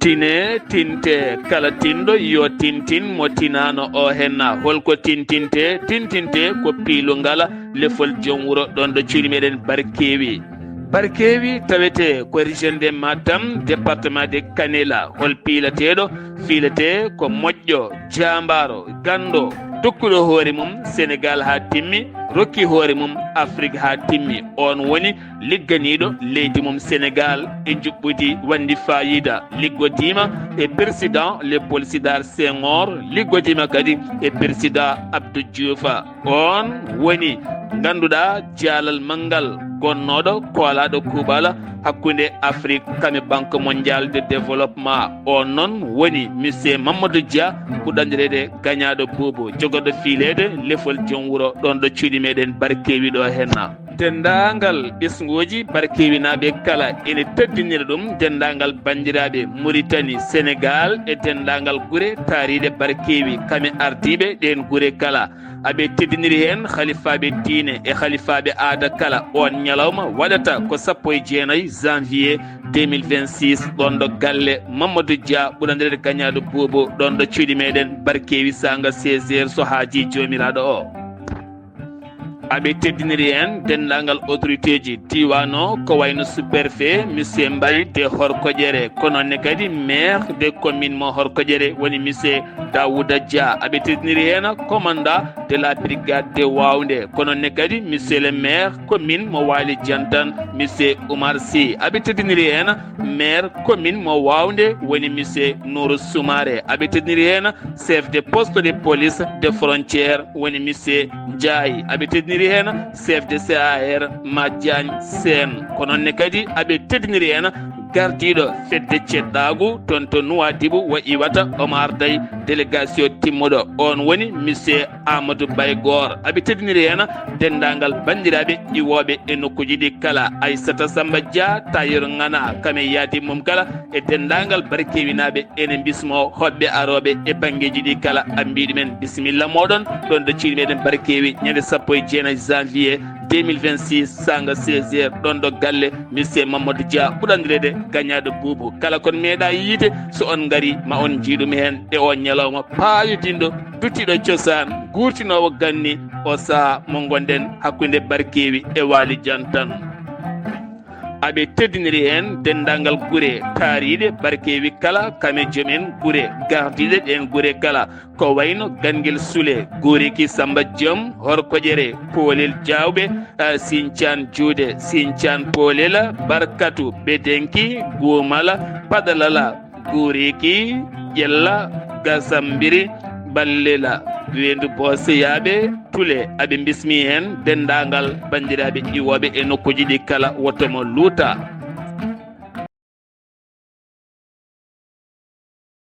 tine tinte kala tindo yo tintin mo tinano o henna holko tintinte ko piilo ngala lefol jom wuro ɗon ɗo cuuɗi meɗen barkewi tawete ko région de Matam département de Kanela hol piilateɗo fiilete ko moƴƴo jambaro gando tokkuɗo hoore mum Sénégal ha timmi rokki hoore mum Afrique ha timmi on woni ligganiɗo leydi mum Sénégal e juɓɓudi wandi fayida liggodima e président Léopold Sédar Senghor liggodima kadi e président Abdou Diouf on woni ganduɗa jaalal mangal gonnoɗo koolaɗo kuuɓala hakkude Afrique kame banque mondial de développement on noon woni monsieur Mamadou Dia ɓuɗandirede gagnado bobo jogoɗo fiilede lefol joom wuuro ɗon ɗo cuuɗi meɗen barkewi ɗo henna dendagal ɓesguji barkewi naɓe kala ene teddinira ɗum dendagal bandiraɓe Mauritanie Sénégal e dendagal guure taariɗe barkewi kame ardiɓe ɗen guure kala aɓe teddiniri hen halifaɓe diine e halifaɓe aada kala on ñalawma waɗata ko 19 janvier 2026 ɗon ɗo galle Mamadou Dia ɓurandirede gagnado bobo ɗon ɗo cuuɗi meɗen barkewi sanga 16h so haaji jomiraɗo o aɓe teddiniri hen dendagal autorité ji diwano ko wayno superfet monsieur Mbaye de Horkoƴere kononne kadi maire de commune mo Horkoƴere woni monsieur Daouda Dia aɓe teddiniri hen commandant de la brigade de Wawnde kononne kadi monsieur le maire commune mo Waali Jantan monsieur Oumar Sy aɓe teddiniri hen maire commune mo Wawnde woni monsieur Nourou Soumaré aɓe teddiniri hen chef de poste de police de frontière woni monsieur Ndiaye aɓe teddiniri hen chef de CAR Madiagne Sène kononne kadi aɓe teddiniri hen gardiɗo fedde ceddagu toon to Nouadhibou wo iwata omo arday délégation timmuɗo on woni monsieur Amadou Baygor aɓe teddiniri hen dendagal bandiraɓe iwoɓe e nokkuji ɗi kala Aissata Samba Dia tailleur ngana kame yaadi mum kala e dendagal barkewinaɓe ene bismo hoɓɓe aroɓe e banggueji ɗi kala ambiɗi men bisimilla moɗon ɗon ɗo ciiɗi meɗen barkewi ñande 19 janvier 2026 sanga 16h ɗon ɗo galle monsieur Mamadou Dia ɓurandirede gagnado boubou kala kon meeɗa yiide so on gari ma on jiiɗum hen e o ñalawma payodinɗo duttiɗo cosaan gurtinowo ganni o saaha mo gonɗen hakkude barkewi e Waali Jantan aɓe teddiniri hen dendagal guure taariɗe barkewi kala kame joomen guure gardiɗe ɗen guure kala ko wayno Ganguel Soule Goriki Samba Diom Horkoƴere Poolel Diawɓe Sinthiane Dioude Sinthiane Poolel Barkatu Bedenki Gomala Padalala Goriki Ƴella Gasambiri Ballela wendu boseyaɓe tule aɓe bismi hen dendagal bandiraɓe iwoɓe e nokkuji ɗi kala wottomo luuta